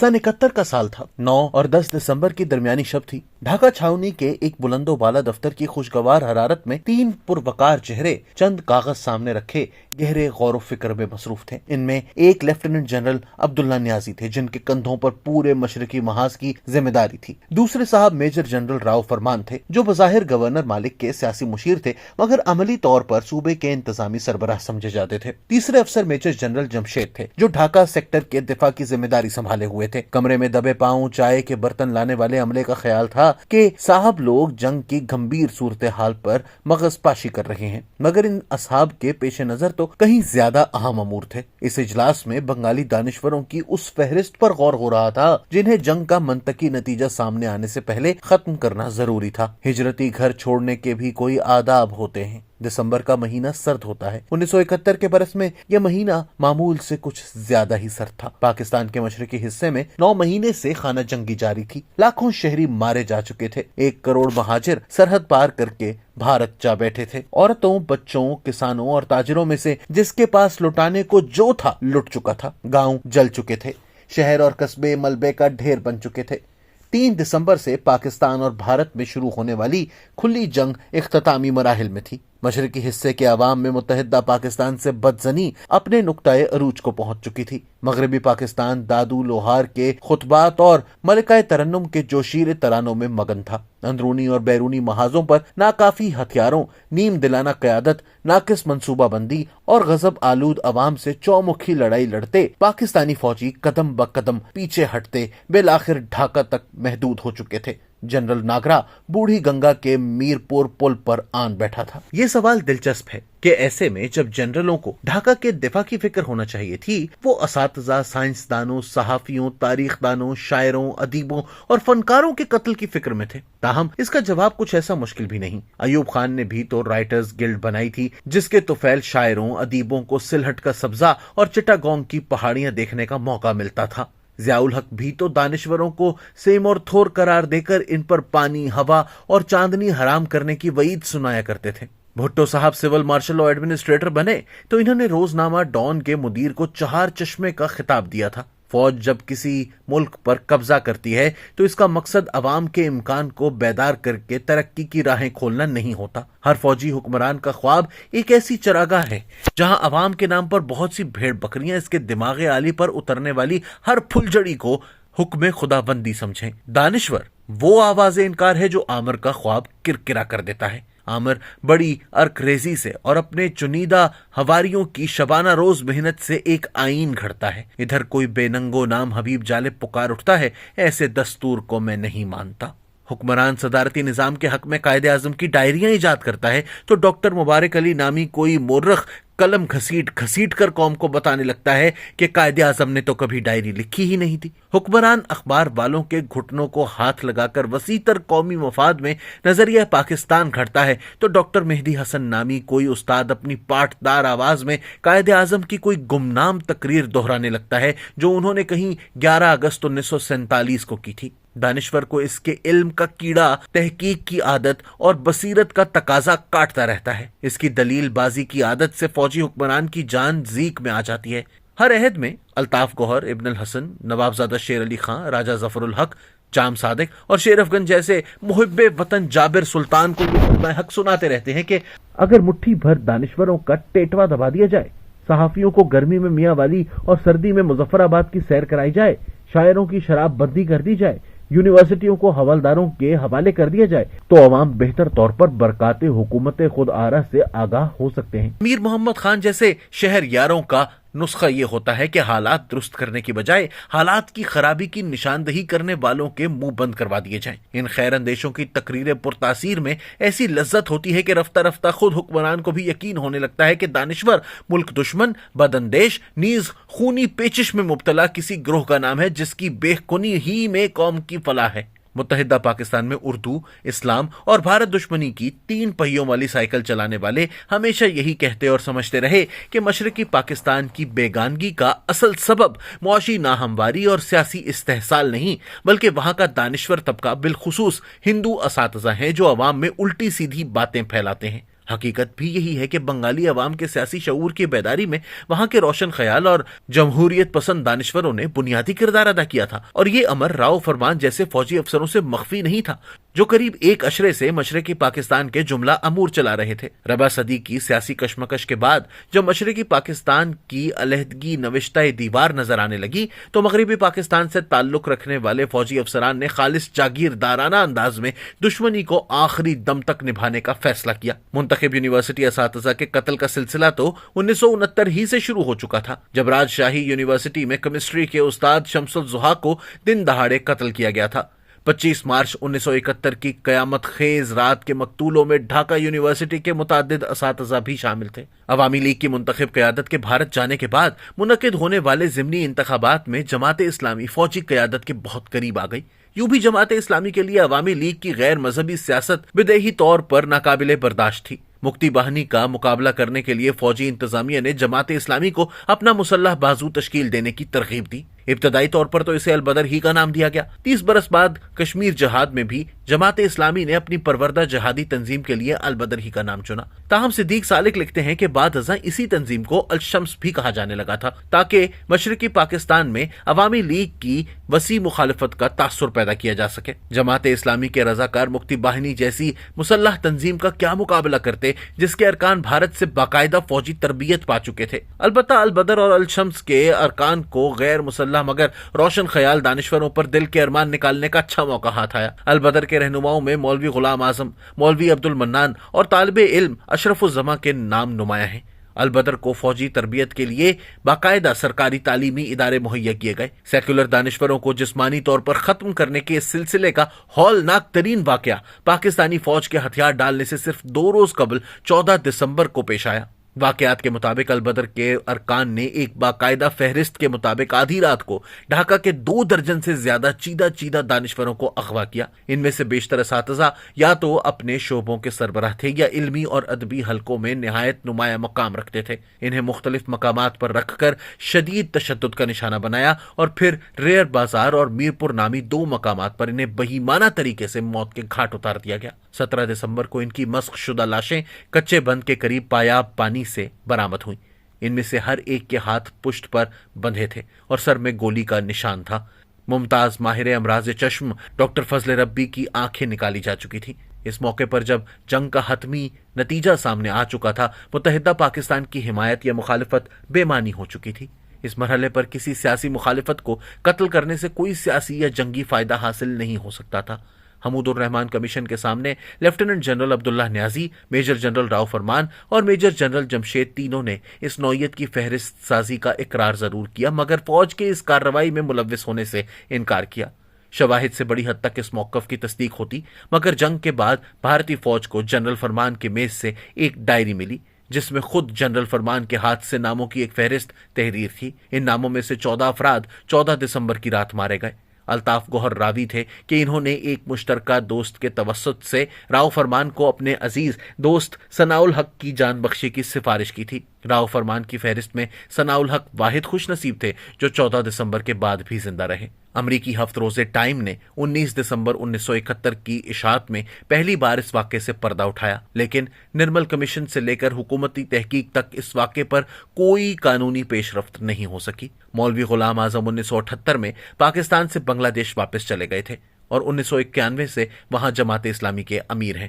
सन 71 का साल था। 9 और 10 दिसंबर की दरमियानी शब थी। ढाका छावनी के एक बुलंदो बाला दफ्तर की खुशगवार हरारत में 3 पुरवकार चेहरे चंद कागज सामने रखे गहरे गौर व फिक्र में मसरूफ थे। इनमें एक लेफ्टिनेंट जनरल अब्दुल्ला न्याजी थे, जिनके कंधों पर पूरे मशरकी महाज की जिम्मेदारी थी। दूसरे साहब मेजर जनरल राव फरमान थे, जो बज़ाहिर गवर्नर मालिक के सियासी मुशीर थे, मगर अमली तौर पर सूबे के इंतजामी सरबराह समझे जाते थे। तीसरे अफसर मेजर जनरल जमशेद थे, जो ढाका सेक्टर के दिफा की जिम्मेदारी संभाले हुए थे। कमरे में दबे पांव चाय के बर्तन लाने वाले अमले का ख्याल था कि साहब लोग जंग की गंभीर सूरत हाल पर मगजपाशी कर रहे हैं, मगर इन असहाब के पेश नजर तो कहीं ज्यादा अहम अमूर थे। इस इजलास में बंगाली दानिश्वरों की उस फहरिस्त पर गौर हो रहा था जिन्हें जंग का मंतकी नतीजा सामने आने से पहले खत्म करना जरूरी था। हिजरती घर छोड़ने के भी कोई आदाब होते हैं। दिसंबर का महीना सर्द होता है। 1971 के बरस में यह महीना मामूल से कुछ ज्यादा ही सर्द था। पाकिस्तान के मशरकी हिस्से में 9 महीने से खाना जंगी जारी थी। लाखों शहरी मारे जा चुके थे। 1 करोड़ महाजिर सरहद पार करके भारत जा बैठे थे। औरतों, बच्चों, किसानों और ताजिरों में से जिसके पास लुटाने को जो था लुट चुका था। गांव जल चुके थे। शहर और कस्बे मलबे का ढेर बन चुके थे। 3 दिसंबर से पाकिस्तान और भारत में शुरू होने वाली खुली जंग इख्तितामी मराहिल में थी। मशरकी हिस्से के अवाम में मुत्तहिदा पाकिस्तान से बदजनी अपने नुक्ताए अरूज को पहुंच चुकी थी। मगरबी पाकिस्तान दादू लोहार के खुतबात और मलिकाए तरन्नुम के जोशीर तरानों में मगन था। अंदरूनी और बैरूनी महाजों पर नाकाफी हथियारों, नीम दिलाना क़यादत, नाकिस मंसूबाबंदी और गजब आलूद अवाम से चौमुखी लड़ाई लड़ते पाकिस्तानी फौजी कदम ब कदम पीछे हटते बिलाखिर ढाका तक महदूद हो चुके थे। जनरल नागरा बूढ़ी गंगा के मीरपुर पुल पर आन बैठा था। ये सवाल दिलचस्प है कि ऐसे में जब जनरलों को ढाका के दिफा की फिक्र होना चाहिए थी, वो असातिज़ा, साइंसदानों, सहाफियों, तारीखदानों, शायरों, अदीबों और फनकारों के कत्ल की फिक्र में थे। ताहम इसका जवाब कुछ ऐसा मुश्किल भी नहीं। अयूब खान ने भी तो राइटर्स गिल्ड बनाई थी, जिसके तुफैल शायरों, अदीबों को सिलहट का सब्जा और चिटागोंग की पहाड़ियां देखने का मौका मिलता था। ज़ियाउल हक भी तो दानिश्वरों को सेम और थोर करार देकर इन पर पानी, हवा और चांदनी हराम करने की वईद सुनाया करते थे। भुट्टो साहब सिविल मार्शल और एडमिनिस्ट्रेटर बने तो इन्होंने रोजनामा डॉन के मुदीर को 4 चश्मे का खिताब दिया था। फौज जब किसी मुल्क पर कब्जा करती है तो इसका मकसद अवाम के इम्कान को बेदार करके तरक्की की राहें खोलना नहीं होता। हर फौजी हुक्मरान का ख्वाब एक ऐसी चरागाह है जहां अवाम के नाम पर बहुत सी भेड़ बकरियां इसके दिमागे आली पर उतरने वाली हर फुलझड़ी को हुक्म खुदाबंदी समझें। दानिश्वर वो आवाज़ इनकार है जो आमिर का ख्वाब किरकिरा कर देता है। आमिर बड़ी अर्करेजी से और अपने चुनीदा हवारियों की शबाना रोज मेहनत से एक आईन घड़ता है। इधर कोई बेनंगो नाम हबीब जालिब पुकार उठता है, ऐसे दस्तूर को मैं नहीं मानता। हुक्मरान सदारती निजाम के हक में कायदे आजम की डायरियां इजाद करता है तो डॉक्टर मुबारक अली नामी कोई मोर्रख कलम घसीट घसीट कर कौम को बताने लगता है कि कायदे आजम ने तो कभी डायरी लिखी ही नहीं थी। हुक्मरान अखबार वालों के घुटनों को हाथ लगाकर वसीतर कौमी मफाद में नजरिया पाकिस्तान घड़ता है तो डॉक्टर मेहदी हसन नामी कोई उस्ताद अपनी पाठदार आवाज में कायदे आजम की कोई गुमनाम तकरीर दोहराने लगता है जो उन्होंने कहीं 11 अगस्त 1947 को की थी। दानिश्वर को इसके इल्म का कीड़ा, तहकीक की आदत और बसीरत का तकाजा काटता रहता है। इसकी दलील बाजी की आदत से फौजी हुक्मरान की जान जीक में आ जाती है। हर अहद में अल्ताफ गौहर, इब्न हसन, नवाबजादा शेर अली खां, राजा जफरुल हक, जाम सादिक और शेर अफगन जैसे मुहिब्बे वतन जाबिर सुल्तान को ये हक सुनाते रहते हैं कि अगर मुट्ठी भर दानिश्वरों का टेटवा दबा दिया जाए, सहाफियों को गर्मी में मियाँ वाली और सर्दी में मुजफ्फराबाद की सैर कराई जाए, शायरों की शराब बंदी कर दी जाए, यूनिवर्सिटियों को हवलदारों के हवाले कर दिया जाए तो अवाम बेहतर तौर पर बरकाते हुकूमत खुद आरा से आगाह हो सकते हैं। मीर मोहम्मद खान जैसे शहर यारों का नुस्खा ये होता है कि हालात दुरुस्त करने की बजाय हालात की खराबी की निशानदही करने वालों के मुंह बंद करवा दिए जाएं। इन खैर अंदेशों की तकरीरें पुरतासीर में ऐसी लज्जत होती है कि रफ्ता रफ्ता खुद हुक्मरान को भी यकीन होने लगता है कि दानिश्वर मुल्क दुश्मन, बदअंदेश, नीज खूनी पेचिश में मुब्तला किसी ग्रोह का नाम है जिसकी बेखुनी ही में कौम की फलाह है। मुत्तहिदा पाकिस्तान में उर्दू, इस्लाम और भारत दुश्मनी की 3 पहियों वाली साइकिल चलाने वाले हमेशा यही कहते और समझते रहे कि मशरकी पाकिस्तान की बेगानगी का असल सबब मुआशी नाहमवारी और सियासी इस्तेहसाल नहीं बल्कि वहां का दानिश्वर तबका बिलखुसूस हिंदू असातिज़ा हैं जो अवाम में उल्टी सीधी बातें फैलाते हैं। حقیقت بھی یہی ہے کہ بنگالی عوام کے سیاسی شعور کی بیداری میں وہاں کے روشن خیال اور جمہوریت پسند دانشوروں نے بنیادی کردار ادا کیا تھا، اور یہ امر راؤ فرمان جیسے فوجی افسروں سے مخفی نہیں تھا جو قریب ایک عشرے سے مشرقی پاکستان کے جملہ امور چلا رہے تھے۔ ربع صدی کی سیاسی کشمکش کے بعد جب مشرقی پاکستان کی علیحدگی نوشتہ دیوار نظر آنے لگی تو مغربی پاکستان سے تعلق رکھنے والے فوجی افسران نے خالص جاگیردارانہ انداز میں دشمنی کو آخری دم تک نبھانے کا فیصلہ کیا۔ منتخب یونیورسٹی اساتذہ کے قتل کا سلسلہ تو 1969 ہی سے شروع ہو چکا تھا، جب راجشاہی یونیورسٹی میں کیمسٹری کے استاد شمس الضحیٰ کو دن دہاڑے قتل کیا گیا تھا۔ 25 مارچ 1971 کی قیامت خیز رات کے مقتولوں میں ڈھاکہ یونیورسٹی کے متعدد اساتذہ بھی شامل تھے۔ عوامی لیگ کی منتخب قیادت کے بھارت جانے کے بعد منعقد ہونے والے ضمنی انتخابات میں جماعت اسلامی فوجی قیادت کے بہت قریب آ گئی۔ یوں بھی جماعت اسلامی کے لیے عوامی لیگ کی غیر مذہبی سیاست بدیہی طور پر ناقابل برداشت تھی۔ مکتی باہنی کا مقابلہ کرنے کے لیے فوجی انتظامیہ نے جماعت اسلامی کو اپنا مسلح بازو تشکیل دینے کی ترغیب دی۔ ابتدائی طور پر تو اسے البدر ہی کا نام دیا گیا۔ 30 برس بعد کشمیر جہاد میں بھی جماعت اسلامی نے اپنی پروردہ جہادی تنظیم کے لیے البدر ہی کا نام چنا۔ تاہم صدیق سالک لکھتے ہیں کہ بعد ازاں اسی تنظیم کو الشمس بھی کہا جانے لگا تھا تاکہ مشرقی پاکستان میں عوامی لیگ کی وسیع مخالفت کا تاثر پیدا کیا جا سکے۔ جماعت اسلامی کے رضاکار مکتی باہنی جیسی مسلح تنظیم کا کیا مقابلہ کرتے جس کے ارکان بھارت سے باقاعدہ فوجی تربیت پا چکے تھے۔ البتہ البدر اور الشمس کے ارکان کو غیر مسلح مگر روشن خیال دانشوروں پر دل کے ارمان نکالنے کا اچھا موقع ہاتھ آیا۔ البدر کے رہنماؤں میں مولوی غلام اعظم، مولوی عبد المنان اور طالب علم اشرف الزماں کے نام نمایاں ہیں۔ البدر کو فوجی تربیت کے لیے باقاعدہ سرکاری تعلیمی ادارے مہیا کیے گئے۔ سیکولر دانشوروں کو جسمانی طور پر ختم کرنے کے اس سلسلے کا ہولناک ترین واقعہ پاکستانی فوج کے ہتھیار ڈالنے سے صرف 2 روز قبل 14 دسمبر کو پیش آیا۔ واقعات کے مطابق البدر کے ارکان نے ایک باقاعدہ فہرست کے مطابق آدھی رات کو ڈھاکہ کے 2 درجن سے زیادہ چیدہ دانشوروں کو اغوا کیا۔ ان میں سے بیشتر اساتذہ یا تو اپنے شعبوں کے سربراہ تھے یا علمی اور ادبی حلقوں میں نہایت نمایاں مقام رکھتے تھے۔ انہیں مختلف مقامات پر رکھ کر شدید تشدد کا نشانہ بنایا اور پھر ریئر بازار اور میرپور نامی 2 مقامات پر انہیں بہیمانہ طریقے سے موت کے گھاٹ اتار دیا گیا۔ 17 دسمبر کو ان کی مسخ شدہ لاشیں کچے بند کے قریب پایاب پانی سے برآمد ہوئیں۔ ان میں سے ہر ایک کے ہاتھ پشت پر بندھے تھے اور سر میں گولی کا نشان تھا۔ ممتاز ماہر امراض چشم ڈاکٹر فضل ربی کی آنکھیں نکالی جا چکی تھیں۔ اس موقع پر جب جنگ کا حتمی نتیجہ سامنے آ چکا تھا، متحدہ پاکستان کی حمایت یا مخالفت بے معنی ہو چکی تھی۔ اس مرحلے پر کسی سیاسی مخالفت کو قتل کرنے سے کوئی سیاسی یا جنگی فائدہ حاصل نہیں ہو سکتا تھا۔ حمود الرحمان کمیشن کے سامنے لیفٹیننٹ جنرل عبداللہ نیازی، میجر جنرل راؤ فرمان اور میجر جنرل جمشید تینوں نے اس نوعیت کی فہرست سازی کا اقرار ضرور کیا مگر فوج کے اس کارروائی میں ملوث ہونے سے انکار کیا۔ شواہد سے بڑی حد تک اس موقف کی تصدیق ہوتی مگر جنگ کے بعد بھارتی فوج کو جنرل فرمان کے میز سے ایک ڈائری ملی جس میں خود جنرل فرمان کے ہاتھ سے ناموں کی ایک فہرست تحریر تھی۔ ان ناموں میں سے 14 افراد 14 دسمبر کی رات مارے گئے۔ الطاف گوہر راوی تھے کہ انہوں نے ایک مشترکہ دوست کے توسط سے راؤ فرمان کو اپنے عزیز دوست ثناء الحق کی جان بخشی کی سفارش کی تھی۔ راؤ فرمان کی فہرست میں ثناء الحق واحد خوش نصیب تھے جو 14 دسمبر کے بعد بھی زندہ رہے۔ امریکی ہفت روزے ٹائم نے 19 دسمبر 1971 کی اشاعت میں پہلی بار اس واقعے سے پردہ اٹھایا، لیکن نرمل کمیشن سے لے کر حکومتی تحقیق تک اس واقعے پر کوئی قانونی پیش رفت نہیں ہو سکی۔ مولوی غلام اعظم 1978 میں پاکستان سے بنگلہ دیش واپس چلے گئے تھے اور 1991 سے وہاں جماعت اسلامی کے امیر ہیں۔